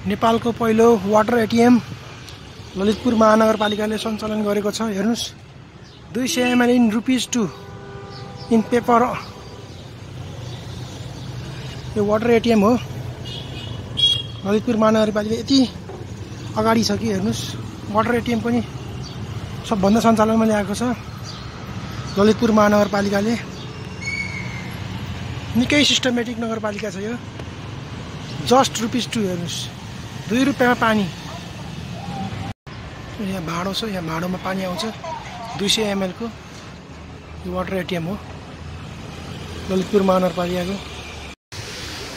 नेपालको पहिलो water ATM Lalitpur महानगरपालिकाले सञ्चालन गरेको छ। हेर्नुस्, 200 ml इन ₹2 इन पेपर। यो वाटर एटीएम हो। ललितपुर महानगरपालिका यति अगाडि छ कि हेर्नुस्, वाटर एटीएम पनि सबभन्दा सञ्चालनमा ल्याएको छ ललितपुर महानगरपालिकाले। निकै सिस्टमेटिक नगरपालिका छ यो। जस्ट ₹2। हेर्नुस्, ₹2 पानी। यहाँ भाडो छ, यहाँ भाडोमा पानी आउँछ। 200 ml को यो वाटर एटीएम हो ललितपुर महानगरपालिकाको।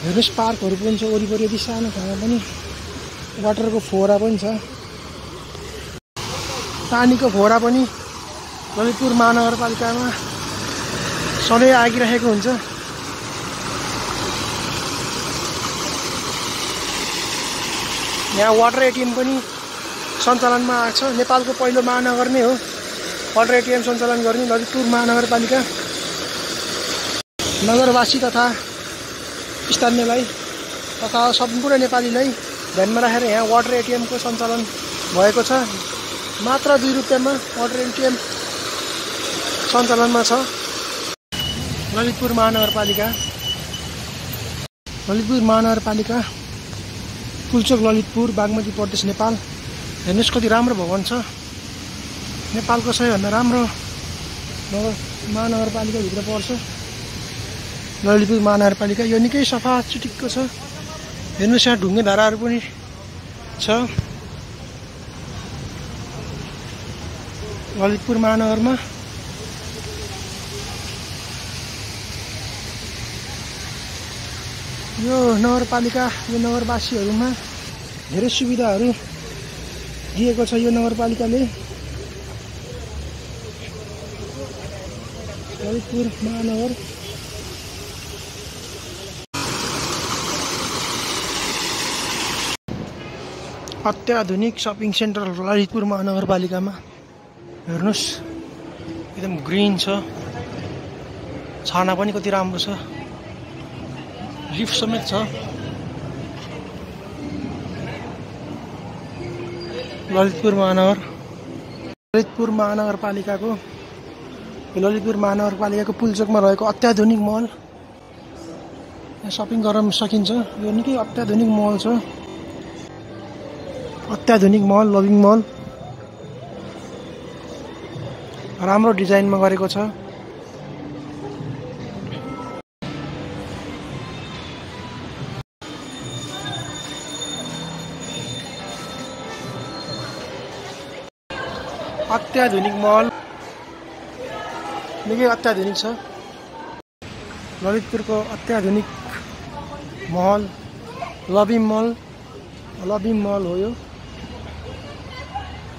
हेर्नुस्, पार्कहरू पनि छ वरिपरि। यदि सानो ठाउँमा पनि वाटरको फोहरा पनि छ। पानीको फोहरा पनि ललितपुर महानगरपालिकामा सधैँ आगिरहेको हुन्छ। यहाँ वाटर एटीएम पनि सञ्चालनमा आएको छ। नेपालको पहिलो महानगर नै हो वाटर एटीएम सञ्चालन गर्ने ललितपुर महानगरपालिका। नगरवासी तथा स्थानीयलाई तथा सम्पूर्ण नेपालीलाई ध्यानमा राखेर यहाँ वाटर एटीएमको सञ्चालन भएको छ। मात्र ₹2 मा वाटर एटीएम सञ्चालनमा छ ललितपुर महानगरपालिका। ललितपुर महानगरपालिका, पुल्चोक, ललितपुर, बागमती प्रदेश, नेपाल। हेर्नुस्, कति राम्रो भवन छ। नेपालको सबैभन्दा राम्रो महानगरपालिकाभित्र पर्छ ललितपुर महानगरपालिका। यो निकै सफा चिटिक्क छ। हेर्नुस्, यहाँ ढुङ्गे धाराहरू पनि छ ललितपुर महानगरमा। यो नगरपालिका, यो नगरवासीहरूमा धेरै सुविधाहरू दिएको छ यो नगरपालिकाले। ललितपुर महानगर अत्याधुनिक सपिङ सेन्टर ललितपुर महानगरपालिकामा। हेर्नुस्, एकदम ग्रिन छ। छाना पनि कति राम्रो छ। लिफ्ट समेत छ। ललितपुर महानगरपालिकाको ललितपुर महानगरपालिकाको पुल्चोकमा रहेको अत्याधुनिक मल। यहाँ सपिङ गर्न सकिन्छ। यो निकै अत्याधुनिक मल छ। अत्याधुनिक मल, लभिङ मल, राम्रो डिजाइनमा गरेको छ। अत्याधुनिक मल, निकै अत्याधुनिक छ। ललितपुरको अत्याधुनिक महल लभिङ मल हो यो।